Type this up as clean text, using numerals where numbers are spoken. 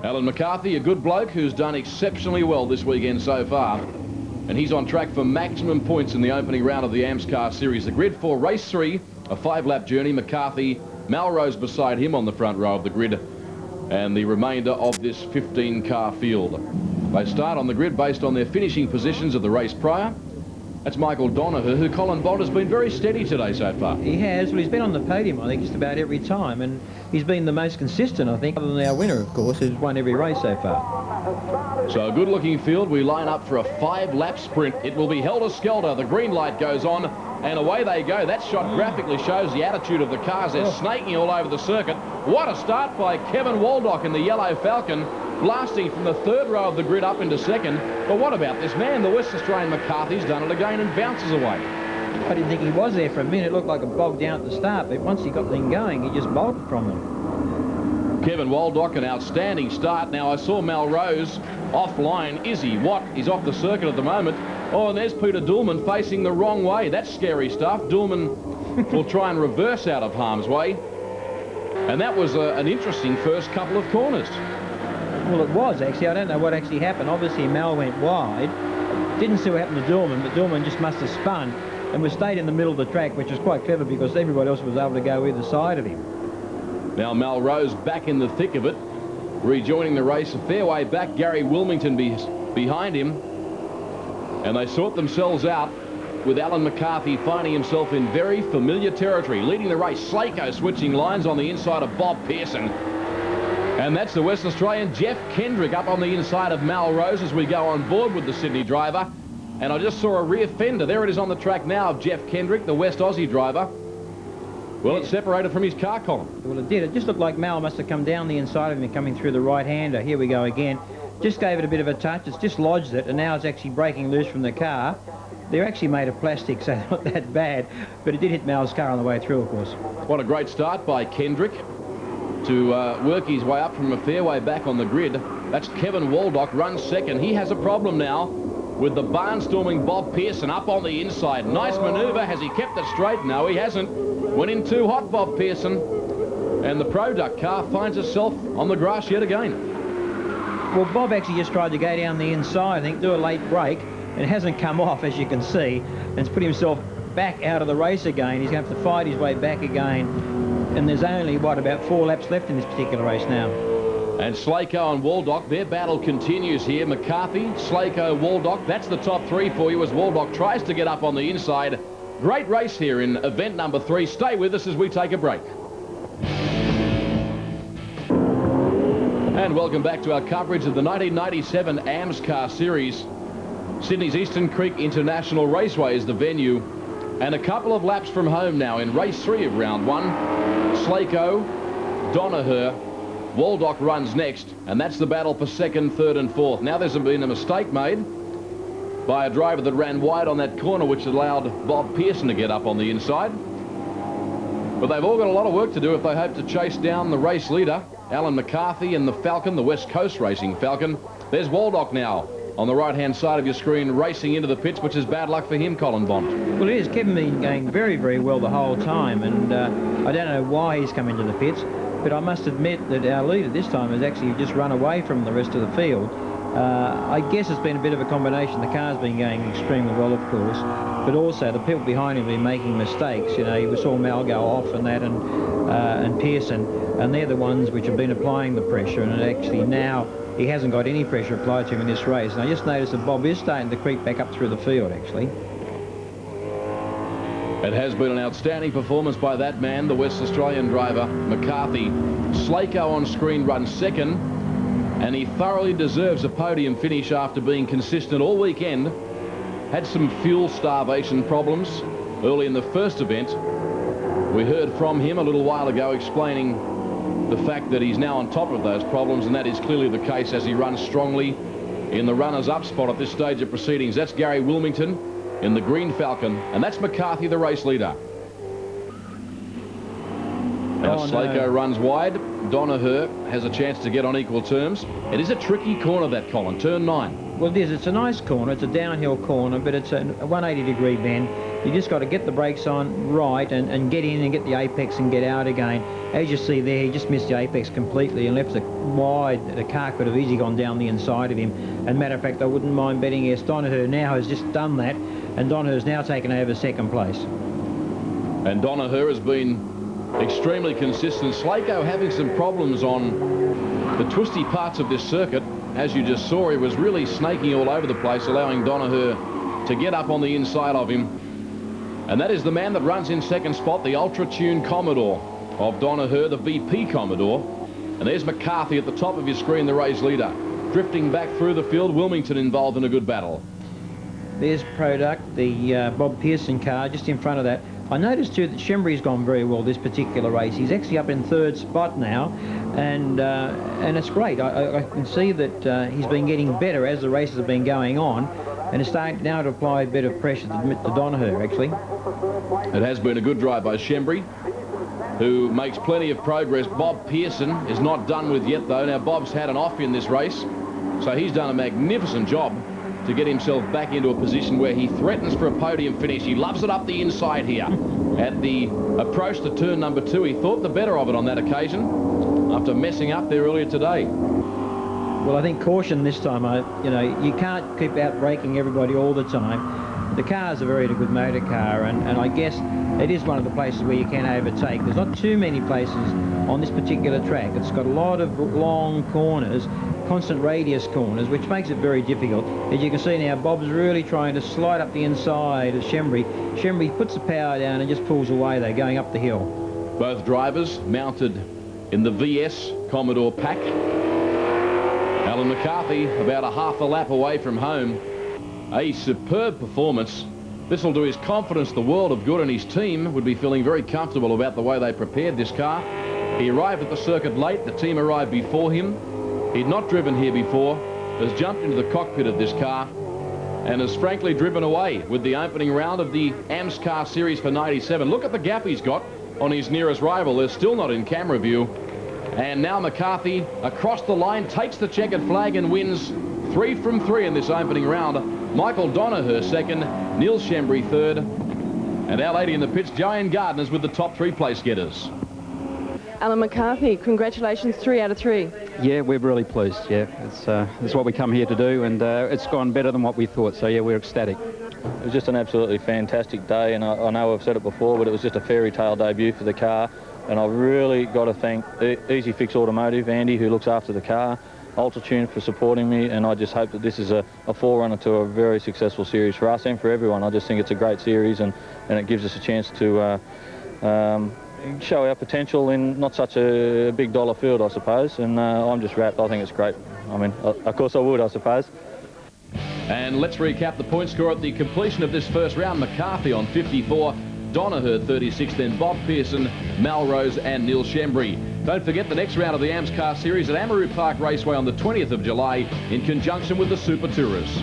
Alan McCarthy, a good bloke who's done exceptionally well this weekend so far. And he's on track for maximum points in the opening round of the Amscar series. The grid for race 3, a 5-lap journey. McCarthy, Melrose beside him on the front row of the grid, and the remainder of this 15-car field. They start on the grid based on their finishing positions of the race prior. That's Michael Donoghue, who Colin Bond has been very steady today so far. He has. Well, he's been on the podium, I think, just about every time, and he's been the most consistent, I think, other than our winner, of course, who's won every race so far. So a good-looking field. We line up for a 5-lap sprint. It will be helter-skelter. The green light goes on, and away they go. That shot graphically shows the attitude of the cars. They're snaking all over the circuit. What a start by Kevin Waldock in the yellow Falcon, blasting from the 3rd row of the grid up into 2nd. But what about this man? The West Australian McCarthy's done it again and bounces away. I didn't think he was there for a minute. It looked like a bog down at the start, but once he got the thing going, he just bolted from them. Kevin Waldock, an outstanding start. Now, I saw Melrose offline. Izzy Watt is off the circuit at the moment. Oh, and there's Peter Dulman facing the wrong way. That's scary stuff. Dulman will try and reverse out of harm's way. And that was an interesting first couple of corners. Well, it was, actually. I don't know what actually happened. Obviously, Mel went wide. Didn't see what happened to Dulman, but Dulman just must have spun and was stayed in the middle of the track, which was quite clever because everybody else was able to go either side of him. Now Melrose back in the thick of it, rejoining the race a fair way back. Gary Wilmington behind him, and they sort themselves out with Alan McCarthy finding himself in very familiar territory. Leading the race, Slako switching lines on the inside of Bob Pearson. And that's the West Australian Jeff Kendrick up on the inside of Melrose as we go on board with the Sydney driver. And I just saw a rear fender. There it is on the track now of Jeff Kendrick, the West Aussie driver. Well, it separated from his car column. Well, it did. It just looked like Mal must have come down the inside of him coming through the right-hander. Here we go again. Just gave it a bit of a touch. It's just lodged it, and now it's actually breaking loose from the car. They're actually made of plastic, so not that bad. But it did hit Mal's car on the way through, of course. What a great start by Kendrick to work his way up from a fairway back on the grid. That's Kevin Waldock, runs 2nd. He has a problem now with the barnstorming Bob Pearson up on the inside. Nice manoeuvre. Has he kept it straight? No, he hasn't. Went in too hot, Bob Pearson. And the Product car finds itself on the grass yet again. Well, Bob actually just tried to go down the inside, I think, do a late break, and it hasn't come off, as you can see, and has put himself back out of the race again. He's going to have to fight his way back again. And there's only, what, about 4 laps left in this particular race now. And Slako and Waldock, their battle continues here. McCarthy, Slako, Waldock, that's the top 3 for you as Waldock tries to get up on the inside. Great race here in event number 3. Stay with us as we take a break. And welcome back to our coverage of the 1997 Amscar Series. Sydney's Eastern Creek International Raceway is the venue. And a couple of laps from home now in race 3 of round 1. Slako, Donoghue, Waldock runs next, and that's the battle for 2nd, 3rd and 4th. Now there's been a mistake made by a driver that ran wide on that corner, which allowed Bob Pearson to get up on the inside. But they've all got a lot of work to do if they hope to chase down the race leader, Alan McCarthy, and the Falcon, the West Coast Racing Falcon. There's Waldock now on the right-hand side of your screen, racing into the pits, which is bad luck for him, Colin Bond. Well, it is. Kevin been going very, very well the whole time, and I don't know why he's come into the pits, but I must admit that our leader this time has actually just run away from the rest of the field. I guess it's been a bit of a combination. The car's been going extremely well, of course, but also the people behind him have been making mistakes. You know, we saw Mal go off and that, and Pearson, and they're the ones which have been applying the pressure, and actually now he hasn't got any pressure applied to him in this race. And I just noticed that Bob is starting to creep back up through the field, actually. It has been an outstanding performance by that man, the West Australian driver, McCarthy. Slako on screen runs 2nd, and he thoroughly deserves a podium finish after being consistent all weekend. Had some fuel starvation problems early in the first event. We heard from him a little while ago explaining the fact that he's now on top of those problems, and that is clearly the case as he runs strongly in the runners-up spot at this stage of proceedings. That's Gary Wilmington in the green Falcon, and that's McCarthy, the race leader. Now Oh, Slako no. runs wide. Donoher has a chance to get on equal terms. It is a tricky corner, that, Colin. Turn 9. Well, it is. It's a nice corner. It's a downhill corner, but it's a 180-degree bend. You just got to get the brakes on right and get in and get the apex and get out again. As you see there, he just missed the apex completely and left it wide. The car could have easily gone down the inside of him. And matter of fact, I wouldn't mind betting yes, Donoher now has just done that, and Donoher's now taken over second place. And Donoher has been extremely consistent. Slako having some problems on the twisty parts of this circuit. As you just saw, he was really snaking all over the place, allowing Donoher to get up on the inside of him. And that is the man that runs in second spot, the ultra-tuned Commodore of Donoher, the VP Commodore. And there's McCarthy at the top of your screen, the race leader. Drifting back through the field, Wilmington involved in a good battle. There's Product, the Bob Pearson car, just in front of that. I noticed too that Shembry's gone very well this particular race. He's actually up in third spot now, and it's great. I can see that he's been getting better as the races have been going on, and is starting now to apply a bit of pressure to Donoher, actually. It has been a good drive by Shembry, who makes plenty of progress. Bob Pearson is not done with yet, though. Now, Bob's had an off in this race, so he's done a magnificent job to get himself back into a position where he threatens for a podium finish. He loves it up the inside here. At the approach to turn number 2, he thought the better of it on that occasion after messing up there earlier today. Well, I think caution this time. You know, you can't keep out braking everybody all the time. The car's a very good motor car, and I guess it is one of the places where you can overtake. There's not too many places on this particular track. It's got a lot of long corners, constant radius corners, which makes it very difficult. As you can see now, Bob's really trying to slide up the inside of Shembry. Shembry puts the power down and just pulls away. They're going up the hill. Both drivers mounted in the VS Commodore pack. Alan McCarthy about a half a lap away from home. A superb performance. This will do his confidence the world of good, and his team would be feeling very comfortable about the way they prepared this car. He arrived at the circuit late. The team arrived before him. He'd not driven here before, has jumped into the cockpit of this car, and has frankly driven away with the opening round of the Amscar series for 97. Look at the gap he's got on his nearest rival. They're still not in camera view. And now McCarthy across the line takes the checkered flag and wins 3 from 3 in this opening round. Michael Donoher second, Neil Shembry third, and our lady in the pits, Joanne Gardner's with the top 3 place getters. Alan McCarthy, congratulations, 3 out of 3. Yeah, we're really pleased. Yeah, it's what we come here to do, and it's gone better than what we thought. So yeah, we're ecstatic. It was just an absolutely fantastic day, and I know I've said it before, but it was just a fairy tale debut for the car. And I've really got to thank Easy Fix Automotive, Andy, who looks after the car, Ultratune for supporting me, and I just hope that this is a forerunner to a very successful series for us and for everyone. I just think it's a great series, and it gives us a chance to show our potential in not such a big dollar field, I suppose, and I'm just wrapped. I think it's great. I mean, of course I would, I suppose. And let's recap the point score at the completion of this first round. McCarthy on 54, Donoher 36, then Bob Pearson, Melrose and Neil Shembry. Don't forget the next round of the Amscar series at Amaroo Park Raceway on the 20th of July in conjunction with the Super Tourists.